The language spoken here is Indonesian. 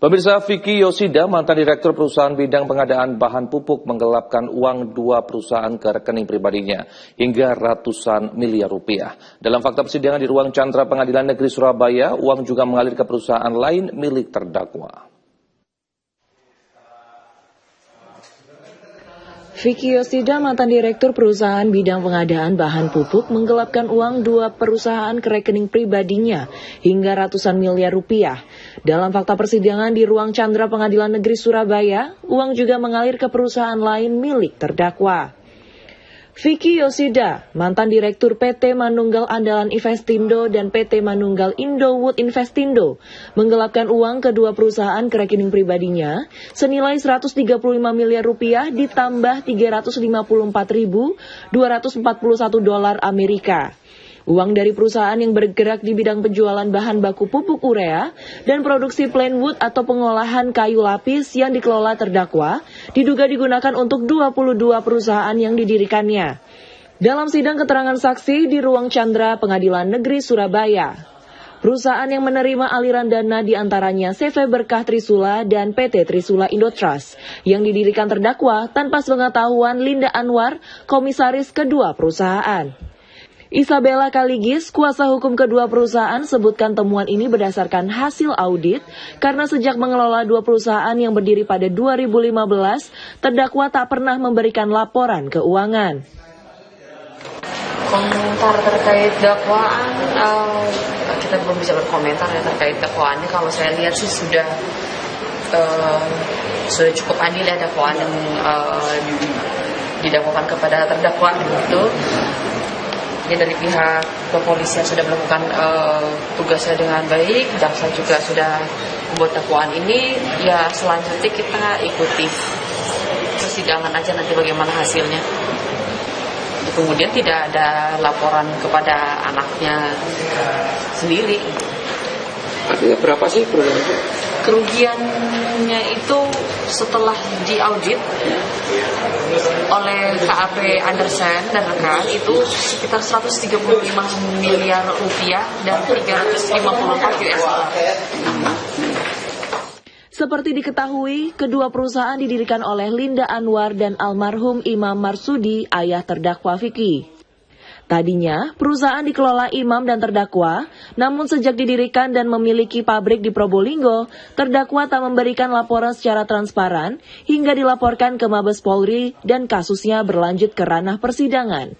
Pemirsa, Vicky Yosida, mantan Direktur Perusahaan Bidang Pengadaan Bahan Pupuk, menggelapkan uang 2 perusahaan ke rekening pribadinya hingga ratusan miliar rupiah. Dalam fakta persidangan di ruang Chandra Pengadilan Negeri Surabaya, uang juga mengalir ke perusahaan lain milik terdakwa. Vicky Yosida, mantan Direktur Perusahaan Bidang Pengadaan Bahan Pupuk, menggelapkan uang 2 perusahaan ke rekening pribadinya hingga ratusan miliar rupiah. Dalam fakta persidangan di ruang Chandra Pengadilan Negeri Surabaya, uang juga mengalir ke perusahaan lain milik terdakwa. Vicky Yosida, mantan Direktur PT Manunggal Andalan Investindo dan PT Manunggal Indowood Investindo, menggelapkan uang kedua perusahaan ke rekening pribadinya senilai 135 miliar rupiah ditambah 354.241 dolar Amerika. Uang dari perusahaan yang bergerak di bidang penjualan bahan baku pupuk urea dan produksi plywood atau pengolahan kayu lapis yang dikelola terdakwa diduga digunakan untuk 22 perusahaan yang didirikannya. Dalam sidang keterangan saksi di ruang Chandra Pengadilan Negeri Surabaya, perusahaan yang menerima aliran dana diantaranya CV Berkah Trisula dan PT Trisula Indotrust yang didirikan terdakwa tanpa sepengetahuan Linda Anwar, komisaris kedua perusahaan. Isabella Kaligis, kuasa hukum kedua perusahaan, sebutkan temuan ini berdasarkan hasil audit karena sejak mengelola 2 perusahaan yang berdiri pada 2015, terdakwa tak pernah memberikan laporan keuangan. Komentar terkait dakwaan, kita belum bisa berkomentar ya terkait dakwaannya. Kalau saya lihat sih sudah cukup adil ya dakwaan yang didakwakan kepada terdakwa gitu. Ya, dari pihak kepolisian sudah melakukan tugasnya dengan baik, jaksa juga sudah membuat dakwaan ini. Ya selanjutnya kita ikuti persidangan aja nanti bagaimana hasilnya. Kemudian tidak ada laporan kepada anaknya sendiri. Artinya berapa sih kerugiannya itu setelah diaudit oleh KAP Andersen dan rekan itu sekitar 135 miliar rupiah dan 354 US dollar. Seperti diketahui, kedua perusahaan didirikan oleh Linda Anwar dan almarhum Imam Marsudi, ayah terdakwa Vicky. Tadinya, perusahaan dikelola Imam dan terdakwa, namun sejak didirikan dan memiliki pabrik di Probolinggo, terdakwa tak memberikan laporan secara transparan hingga dilaporkan ke Mabes Polri dan kasusnya berlanjut ke ranah persidangan.